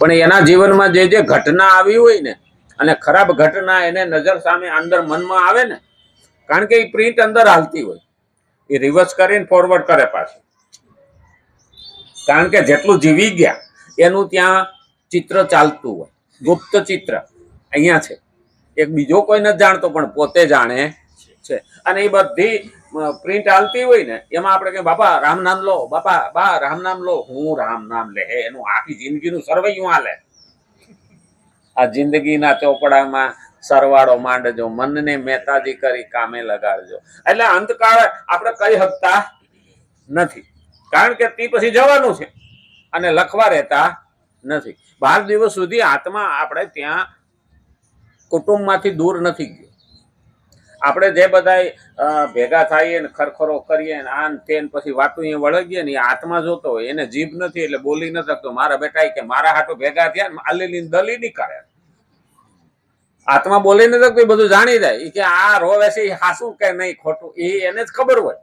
પણ એના જીવનમાં જે જે ઘટના આવી હોય ને અને ખરાબ ઘટના એને નજર સામે અંદર મનમાં આવે ને, કારણ કે એ પ્રિન્ટ અંદર હાલતી હોય, એ રિવર્સ કરીને ફોરવર્ડ કરે પાછું, કારણ કે જેટલું જીવી ગયા એનું ત્યાં ચિત્ર ચાલતું હોય, ગુપ્ત ચિત્ર અહીંયા છે, એક બીજો કોઈ નથી જાણતો પણ પોતે જાણે છે. અને એ બધી પ્રિન્ટ હાલતી હોય ને એમાં આપણે કે બાપા રામ નામ લો, બાપા બા રામ નામ લો, હું રામ નામ લે એનું આખી જિંદગીનું સરવૈયું હાલે. આ જિંદગીના ચોપડામાં સરવાળો માંડજો, મનને મહેતાજી કરી કામે લગાડજો. એટલે અંતકાળે આપણે કહી શકતા નથી, કારણ કે તે પછી જવાનું છે અને લખવા રહેતા નથી. 12 દિવસ સુધી આત્મા આપણે ત્યાં કુટુંબમાંથી દૂર નથી ગયો. આપણે જે બધા ભેગા થઈએ ને ખરખરો કરીએ ને આન તેન પછી વાતું એ વળગીએ ને, આત્મા જોતો હોય, એને જીભ નથી એટલે બોલી ન શકતો. મારા બેટા કે મારા હાટુ ભેગા થયા ને આલીની દલી નહીં કરે. આત્મા બોલી ન શકતો, બધું જાણી જાય કે આ રોવે છે એ હાસું કે નહીં ખોટું એ એને જ ખબર હોય,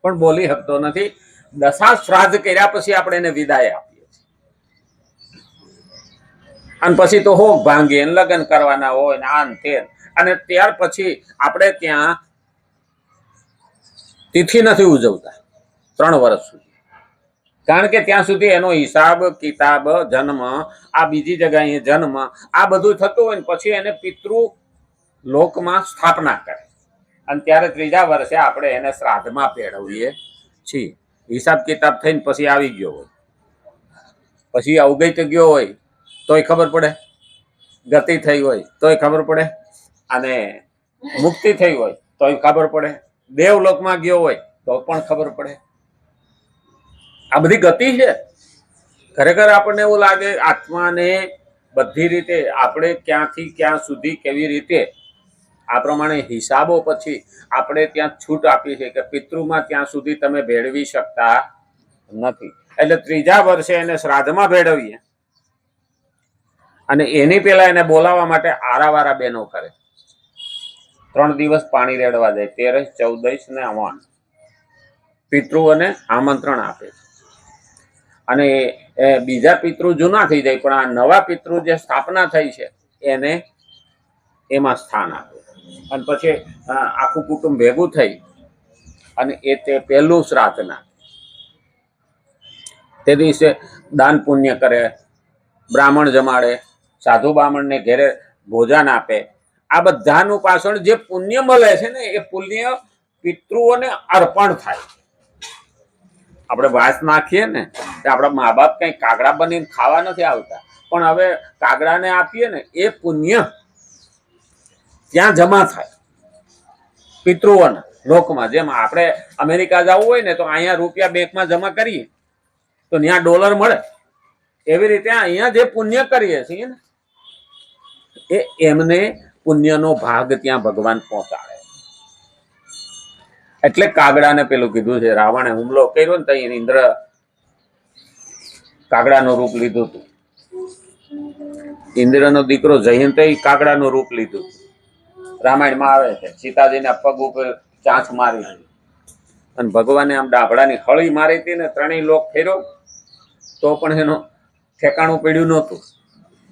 પણ બોલી શકતો નથી. દશા શ્રાદ્ધ કર્યા પછી આપણે એને વિદાય આપીએ છીએ, અને પછી તો હોગ ભાંગીએ, લગ્ન કરવાના હોય ને આન તેન. અને ત્યાર પછી આપણે ત્યાં તિથિ નથી ઉજવતા 3 વર્ષ સુધી, કારણ કે ત્યાં સુધી એનો હિસાબ કિતાબ, જન્મ, આ બીજી જગ્યાએ જન્મ, આ બધું થતું હોય ને પછી એને પિતૃ લોકમાં સ્થાપના કરે, અને ત્યારે 3જા વર્ષે આપણે એને શ્રાદ્ધમાં ભેળવીએ છીએ. હિસાબ કિતાબ થઈને પછી આવી ગયો હોય, પછી અવગત ગયો હોય તોય ખબર પડે, ગતિ થઈ હોય તોય ખબર પડે, અને મુક્તિ થઈ હોય તોય ખબર પડે, દેવલોકમાં ગયો હોય તો પણ ખબર પડે. આ બધી ગતિ છે. ખરેખર આપણને એવું લાગે આત્માને બધી રીતે આપણે ક્યાંથી ક્યાં સુધી કેવી રીતે આ પ્રમાણે હિસાબો પછી આપણે ત્યાં છૂટ આપી છે કે પિતૃમાં ત્યાં સુધી તમે ભેળવી શકતા નથી. એટલે 3જા વર્ષે એને શ્રાદ્ધમાં ભેળવીએ, અને એની પેલા એને બોલાવવા માટે આરાવારા બહેનો કરે. 3 દિવસ પાણી રેડવા જાય, 13, 14 ને 9 પિતૃઓને આમંત્રણ આપે છે. અને બીજા પિતૃ જૂના થઈ જાય, પણ આ નવા પિતૃ જે સ્થાપના થઈ છે એને એમાં સ્થાન આપે. અને પછી આખું કુટુંબ ભેગું થઈ અને એ તે પહેલું શ્રાદ્ધ નાખે. તે દિવસે દાન પુણ્ય કરે, બ્રાહ્મણ જમાડે, સાધુ બ્રાહ્મણને ઘેરે ભોજન આપે. આ બધાનું પાછળ જે પુણ્ય મળે છે ને એ પુણ્ય પિતૃઓને અર્પણ થાય. આપણે વાસ નાખીએ ને કે આપણા મા બાપ કઈ કાગડા બનીને ખાવા નથી આવતા, પણ હવે કાગડાને આપીએ ને એ પુણ્ય ત્યાં જમા થાય પિતૃઓના લોકમાં. જેમ આપણે અમેરિકા જવું હોય ને તો અહીંયા રૂપિયા બેંકમાં જમા કરીએ તો ત્યાં ડોલર મળે, એવી રીતે અહીંયા જે પુણ્ય કરીએ છીએ ને એ એમને પુણ્યનો ભાગ ત્યાં ભગવાન પહોંચાડે. એટલે કાગડાને પેલું કીધું છે, રાવણે હુમલો કર્યો ને ત્યાં ઇન્દ્ર કાગડાનું રૂપ લીધું હતું. ઇન્દ્રનો દીકરો જયંતે કાગડાનું રૂપ લીધું. રામાયણમાં આવે છે, સીતાજીના પગ ઉપર ચાંચ મારી અને ભગવાને આમ ડાભડાની હળી મારી હતી ને 3 લોક ફેર્યો તો પણ એનો ઠેકાણું પડ્યું નહોતું.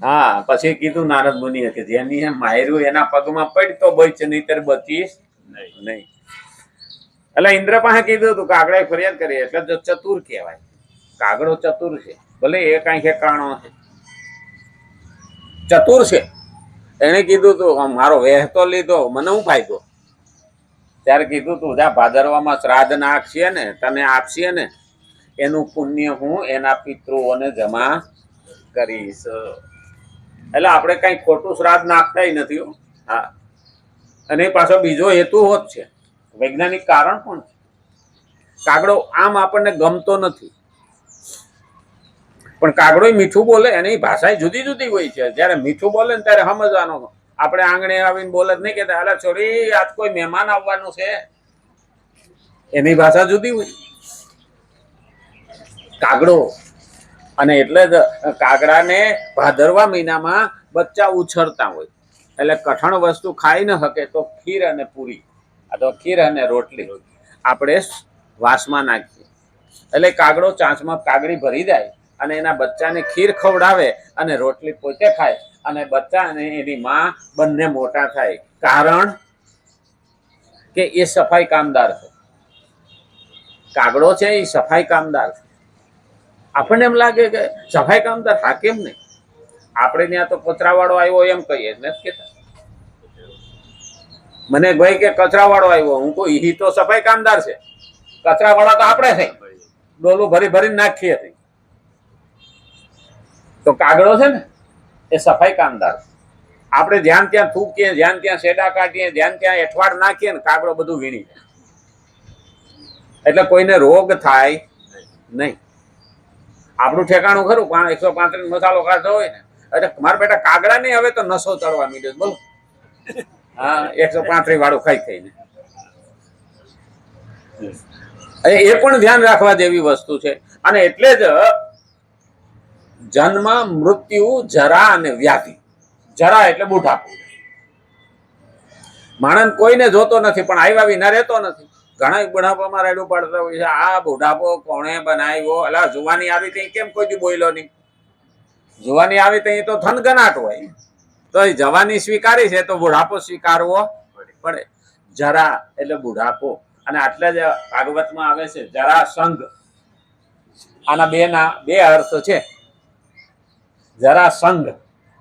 હા, પછી કીધું નારદ મુનિએ કે જેની માર્યું એના પગમાં પડ તો બચ, નહીતર બચીશ નહીં. એટલે ઇન્દ્ર પાસે કીધું હતું, કાગડાએ ફરિયાદ કરી, એટલે ચતુર કહેવાય. કાગડો ચતુર છે, ભલે એ કઈ ઠેકાણો છે, ચતુર છે. એને કીધું તું મારો વેહ તો લીધો, મને શું ફાયદો? ત્યારે કીધું તું જા ભાદરવામાં શ્રાદ્ધ નાખશે ને તને આપશે ને એનું પુણ્ય હું એના પિતૃઓને જમા કરીશ. એટલે આપણે કઈ ખોટું શ્રાદ્ધ નાખતા નથી. હા, અને પાછો બીજો હેતુ હોત છે, વૈજ્ઞાનિક કારણ પણ છે. કાગડો આમ આપણને ગમતો નથી, પણ કાગડો મીઠું બોલે, એની ભાષા જુદી જુદી હોય છે. જયારે મીઠું બોલે ને ત્યારે સમજવાનો. આપણે આંગણે આવીને બોલે જ નહીં કેતા અલા છોડી આજ કોઈ મહેમાન આવવાનું છે, એની ભાષા જુદી હોય કાગડો. અને એટલે જ કાગડાને ભાદરવા મહિનામાં બચ્ચા ઉછળતા હોય, એટલે કઠણ વસ્તુ ખાઈ ન શકે તો ખીર અને પૂરી અથવા ખીર અને રોટલી આપણે વાસમાં નાખીએ. એટલે કાગડો ચાંચમાં કાગડી ભરી જાય અને એના બચ્ચાને ખીર ખવડાવે અને રોટલી પોતે ખાય અને બચ્ચા અને એની માં બંને મોટા થાય. કારણ કે એ સફાઈ કામદાર છે. કાગડો છે એ સફાઈ કામદાર છે. આપણને એમ લાગે કે સફાઈ કામદાર, હા કેમ નહીં? આપણે ત્યાં તો કચરાવાળો આવ્યો એમ કહીએ, નથી કહેતા? મને ભાઈ કે કચરાવાળો આવ્યો, હું કહું ઈ તો સફાઈ કામદાર છે, કચરાવાળા તો આપણે થઈ, ડોલું ભરી ભરીને નાખીએ છીએ. તો કાગડો છે ને એ સફાઈ કામદાર. આપણે જ્યાં ત્યાં થૂકીએ, જ્યાં ત્યાં શેડા કાઢીએ, જ્યાં ત્યાં એઠવાડ નાખીએ ને કાગડો બધું વીણી જાય. એટલે કોઈને રોગ થાય નહીં. આપણું ઠેકાણું ખરું, 135 મસાલો ખાધો હોય ને, એટલે મારા બેટા કાગડા નહીં, હવે તો નસો ચડવા માંડ્યો. બોલો, હા, 135 વાળું ખાઈ ખાઈને. એ પણ ધ્યાન રાખવા જેવી વસ્તુ છે. અને એટલે જ જન્મ, મૃત્યુ, જરા અને વ્યાધિ. જરા એટલે બુઢાપો. માણસ કોઈને જોતો નથી પણ આવ્યા વિના રહેતો નથી. ઘણા બુઢાપામાં રેડું પડતા હોય છે, આ બુઢાપો કોણે બનાવ્યો? અલા, જુવાની આવી તઈ કેમ કોઈ દી બોલ્યો નહીં? જુવાની આવી તઈ તો થનગનાટ હોય. તો એ જવાની સ્વીકારી છે તો બુઢાપો સ્વીકારવો પડે. જરા એટલે બુઢાપો. અને આટલા જ ભાગવતમાં આવે છે જરા સંઘ. આના બે અર્થ છે. જરા સંઘ,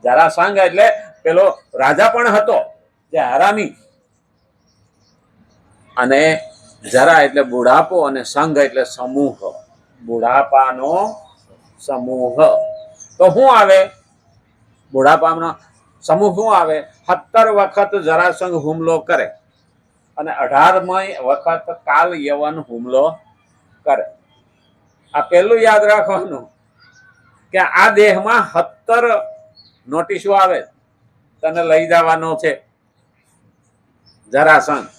જરા સંઘ એટલે પેલો રાજા પણ હતો જે હરામી. અને જરા એટલે બુઢાપો અને સંઘ એટલે સમૂહ. બુઢાપાનો સમૂહ. તો શું આવે? બુઢાપાનો સમૂહ શું આવે? 17 વખત જરાસંઘ હુમલો કરે અને 18મી વખત કાલ યવન હુમલો કરે. આ પહેલું યાદ રાખવાનું કે આ દેહમાં 17 નોટિસો આવે, તને લઈ જવાનો છે જરાસંઘ.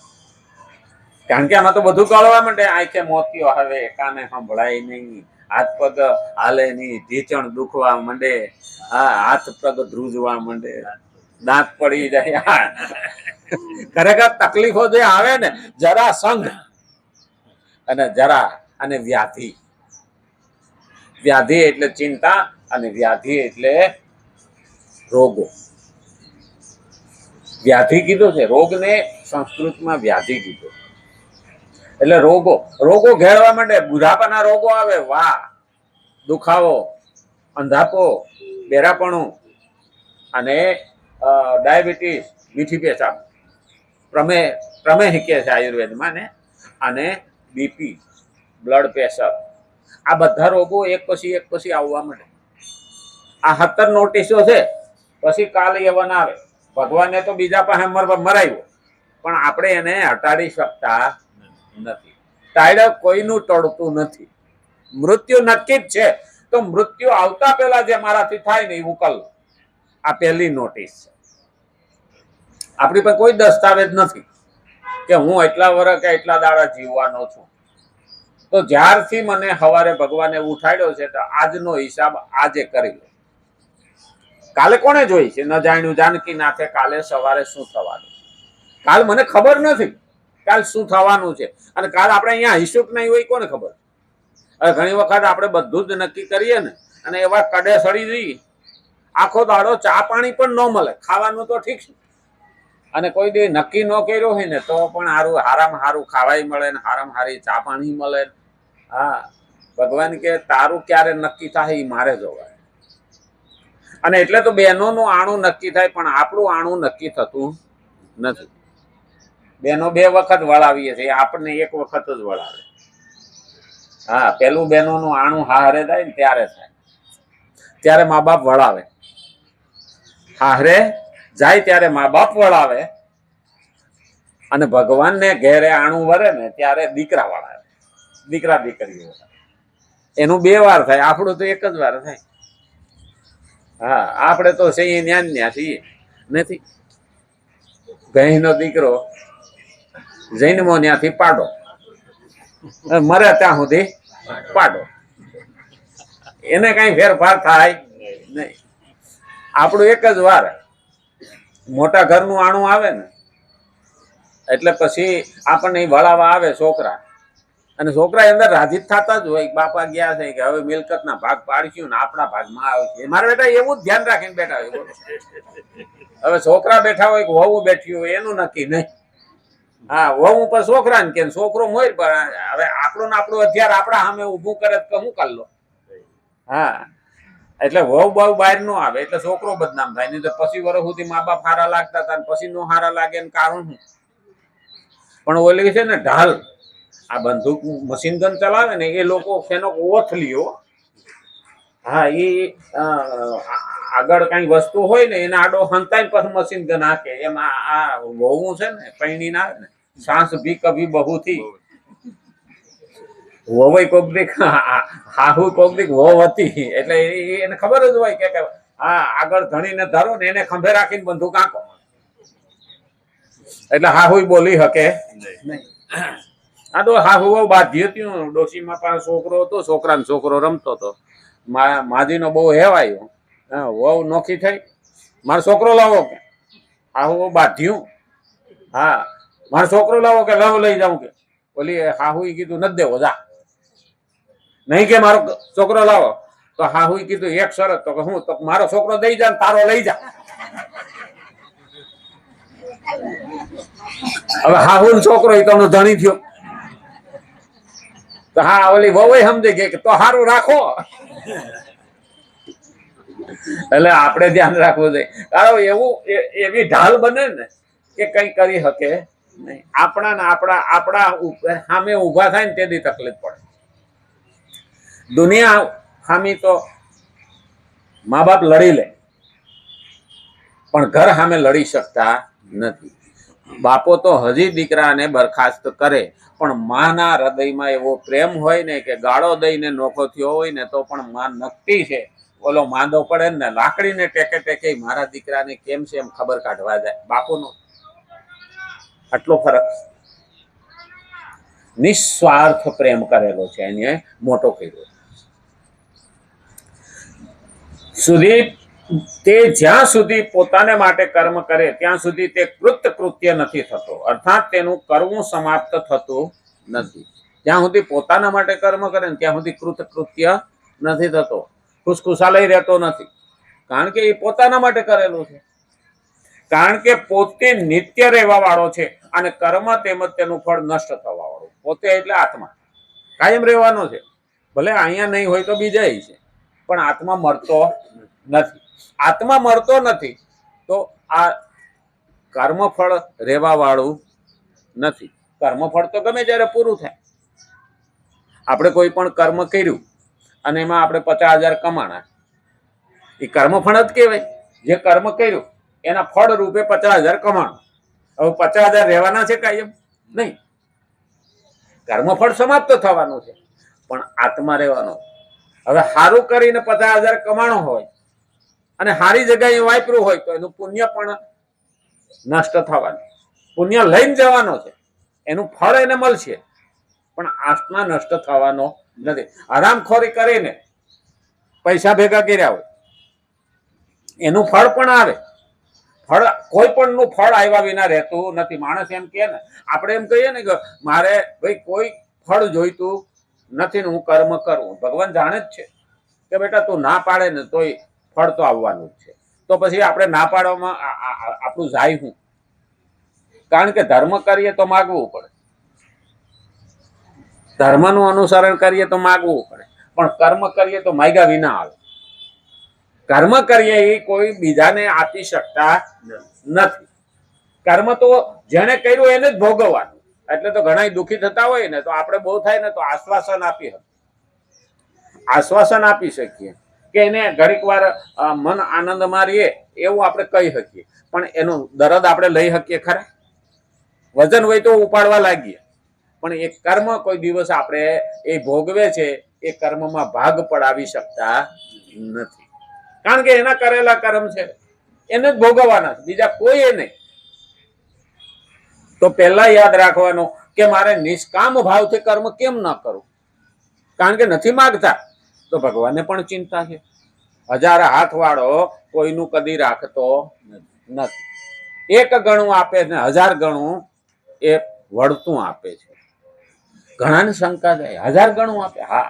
કારણ કે આમાં તો બધું કળવા માંડે. આંખે મોતિયો આવે, કાને સંભળાય નહીં, હાથ પગ હાલે નહીં, ઢીચણ દુખવા માંડે, હાથ પગ ધ્રુજવા માંડે, દાંત પડી જાય. ખરેખર તકલીફો જે આવે ને, જરા સંઘ અને જરા અને વ્યાધિ. વ્યાધિ એટલે ચિંતા અને વ્યાધિ એટલે રોગો. વ્યાધિ કીધું છે, રોગને સંસ્કૃતમાં વ્યાધિ કીધું. એટલે રોગો, રોગો ઘેરવા માંડે. બુઢાપાના રોગો આવે, વાહ, દુખાવો, અંધાપો, બેરાપણું અને ડાયાબિટીસ, મીઠી પેશાબ, પ્રમેહ કહે છે આયુર્વેદમાં ને, અને બીપી, બ્લડ પ્રેશર. આ બધા રોગો એક પછી આવવા માંડે. આ 17 નોટિસો છે. પછી કાલ યવન આવે. ભગવાને તો બીજા પાસે મરાવ્યો, પણ આપણે એને હટાડી શકતા નથી. ટાળે કોઈનું ટળતું નથી. મૃત્યુ નક્કી જ છે. તો મૃત્યુ આવતા પહેલા જે મારાથી થાય ને એ ઉકલ. આ પહેલી નોટિસ છે. આપણી પાસે કોઈ દસ્તાવેજ નથી કે હું એટલા વર્ષ કે એટલા દાડા જીવવાનો છું. તો જ્યારથી મને સવારે ભગવાને ઉઠાડ્યો છે તો આજનો હિસાબ આજે કરી લો. કાલે કોને જોઈ છે? ન જાણ્યું જાનકી નાથે કાલે સવારે શું થવાનું. કાલ મને ખબર નથી કાલ શું થવાનું છે. અને કાલ આપણે અહીંયા હિસાબ નહીં હોય, કોને ખબર? ઘણી વખત આપણે બધું જ નક્કી કરીએ ને, અને એવા કડે સડી જઈએ, આખો દાડો ચા પાણી પણ ન મળે. ખાવાનું તો ઠીક છે, અને કોઈ દી નક્કી ન કર્યો હોય ને તો પણ હારામાં હારું ખાવાય મળે ને, હારામાં હારી ચા પાણી મળે. હા, ભગવાન કે તારું ક્યારે નક્કી થાય એ મારે જોવાય. અને એટલે તો બહેનોનું આણું નક્કી થાય, પણ આપણું આણું નક્કી થતું નથી. બહેનો 2 વખત વળાવીએ છીએ, આપણને 1 વખત જ વળાવે. હા, પેલું બહેનોનું આણું હારે થાય ને ત્યારે થાય, ત્યારે મા બાપ વળાવે. હારે જાય ત્યારે મા બાપ વળાવે, અને ભગવાનને ઘેરે આણું વરે ને ત્યારે દીકરા વળાવે. દીકરા દીકરીઓ એનું 2 વાર થાય, આપણું તો 1 જ વાર થાય. હા, આપણે તો સહી ન્યા છીએ નથી. બહેનો દીકરો જૈનમો ત્યાંથી પાડો, મરે ત્યાં સુધી પાડો. એને કઈ ફેરફાર થાય નહીં. આપણું 1 જ વાર. મોટા ઘરનું આણું આવે ને એટલે પછી આપણને વળાવા આવે છોકરા, અને છોકરા અંદર રાજી થતા જ હોય, બાપા ગયા છે કે હવે મિલકતના ભાગ પાડશું ને આપણા ભાગમાં આવે છે. મારા બેટા એવું જ ધ્યાન રાખીને બેઠા હોય. હવે છોકરા બેઠા હોય કે વહુ બેઠી હોય એનું નક્કી નહીં. હા, વહુ પર છોકરા ને કે છોકરો મોર પર. હવે આપણું ને આપણું હથિયાર આપણા સામે ઊભું કરે તો હું કરી લો. હા, એટલે વહુ બહુ બહાર નો આવે એટલે છોકરો બદનામ થાય. નહીં તો પછી વર્ષ સુધી મા બાપ હારા લાગતા હતા પછી નો હારા લાગે ને કારણ શું? પણ ઓલી છે ને ઢાલ, આ બંદૂક મશીન ગન ચલાવે ને એ લોકો એનો ઓથલીઓ. હા, એ આગળ કઈ વસ્તુ હોય ને એને આડો હંતાઈ પછી મશીન ગન હાકે. એમાં આ વહુ છે ને પૈણી ના આવે ને સાસ ભી કભી બહુ થી. વહુ કોક દીક હાહુ કોક દીક વહુ હતી એટલે એને ખબર જ હોય કે હા આગળ ધણીને ધરો ને એને ખંભે રાખીને બંદૂક આંકો. એટલે હાહુ બોલી શકે નહીં. આ તો હાહુ બહુ બાધી હતી. ડોશીમાં પાસે છોકરો હતો, છોકરાને છોકરો રમતો હતો. માજીનો બહુ હેવાયો. હા, વહુ નોખી થઈ, મારો છોકરો લાવો કે. હાહુ બાધ્યું. હા, મારો છોકરો લાવો કે લવ લઈ જાઉં કે. ઓલી હાહુ કીધું નથી દેવો જા. નહીં કે મારો છોકરો લાવો. તો હાહુ કીધું એક શરત. તો કે હું? તો મારો છોકરો દઈ જા ને તારો લઈ જા. હવે હાહુ ને છોકરો એ તમને ધણી થયો. તો હા, ઓલી વહુ સમજે કે તો સારું રાખો. એટલે આપણે ધ્યાન રાખવું જોઈએ. કારણ એવું એવી ઢાલ બને ને કે કઈ કરી શકે નહીં. આપણા સામે ઉભા થાય ને તેથી તકલીફ પડે. દુનિયા સામી તો મા બાપ લડી લે પણ ઘર સામે લડી શકતા નથી. બાપો તો હજી દીકરાને બરખાસ્ત કરે પણ માના હૃદયમાં એવો પ્રેમ હોય ને કે ગાળો દઈને નોખો થયો હોય ને તો પણ માં નક્કી છે. ઓલો માંદો પડે ને લાકડીને ટેકે ટેકે મારા દીકરાને કેમ છે એમ ખબર કાઢવા જાય. બાપુનો આટલો ફરક. નિસ્વાર્થ પ્રેમ કરેલો છે, એને મોટો કર્યો સુધી. તે જ્યાં સુધી પોતાને માટે કર્મ કરે ત્યાં સુધી તે કૃત્ય નથી થતો. અર્થાત તેનું કરવું સમાપ્ત થતું નથી. જ્યાં સુધી પોતાના માટે કર્મ કરે ને ત્યાં સુધી કૃત્ય નથી થતો. ખુશખુશાલી રહેતો નથી. કારણ કે એ પોતાના માટે કરેલું છે. કારણ કે પોતે નિત્ય રહેવા વાળો છે અને કર્મ તેમજ તેનું ફળ નષ્ટ થવા વાળું. પોતે એટલે આત્મા કાયમ રહેવાનો છે. ભલે અહીંયા નહીં હોય તો બીજા છે, પણ આત્મા મરતો નથી. આત્મા મરતો નથી તો આ કર્મફળ રહેવા વાળું નથી. કર્મફળ તો ગમે ત્યારે પૂરું થાય. આપણે કોઈ પણ કર્મ કર્યું અને એમાં આપણે 50,000 કમાણા, એ કર્મફળ જ કહેવાય. જે કર્મ કર્યું એના ફળ રૂપે 50,000 કમાણું. હવે 50,000 રહેવાના છે કાયમ નહીં. કર્મફળ સમાપ્ત થવાનું છે પણ આત્મા રહેવાનો. હવે સારું કરીને 50,000 કમાણો હોય અને સારી જગ્યાએ વાપર્યું હોય તો એનું પુણ્ય પણ નષ્ટ થવાનું. પુણ્ય લઈને જવાનો છે, એનું ફળ એને મળશે પણ આત્મા નષ્ટ થવાનો નથી. હરામખોરી કરીને પૈસા ભેગા કર્યા હોય એનું ફળ પણ આવે. ફળ કોઈ પણ નું ફળ આવ્યા વિના રહેતું નથી. માણસ એમ કે ને, આપણે એમ કહીએ ને કે મારે ભાઈ કોઈ ફળ જોઈતું નથી ને હું કર્મ કરું. ભગવાન જાણે જ છે કે બેટા તું ના પાડે ને તોય ફળ તો આવવાનું જ છે. તો પછી આપણે ના પાડવામાં આપણું જાય શું? કારણ કે ધર્મ કરીએ તો માગવું પડે, ધર્મનું અનુસરણ કરીએ તો માગવું પડે, પણ કર્મ કરીએ તો માગ્યા વિના આવે. કર્મ કરીએ એ કોઈ બીજાને આપી શકતા નથી. કર્મ તો જેને કર્યું એને જ ભોગવવાનું. એટલે તો ઘણા દુઃખી થતા હોય ને તો આપણે બહુ થાય ને તો આશ્વાસન આપી શકીએ કે એને ઘડીક વાર મન આનંદમાં રહીએ એવું આપણે કહી શકીએ. પણ એનું દરદ આપણે લઈ શકીએ ખરા? વજન હોય તો ઉપાડવા લાગીએ પણ એ કર્મ કોઈ દિવસ આપણે એ ભોગવે છે એ કર્મમાં ભાગ પડાવી શકતા નથી. કારણ કે એના કરેલા કર્મ છે એને જ ભોગવવાના, બીજા કોઈ નહીં. તો પહેલા યાદ રાખવાનું કે મારે નિષ્કામ ભાવથી કર્મ કેમ ન કરું? કારણ કે નથી માગતા તો ભગવાનને પણ ચિંતા છે. 1000 હાથ વાળો કોઈનું કદી રાખતો નથી. 1 ગણું આપે ને 1000 ગણું એ વળતું આપે છે. ઘણાને શંકા જાય 1000 ગણું આપે. હા,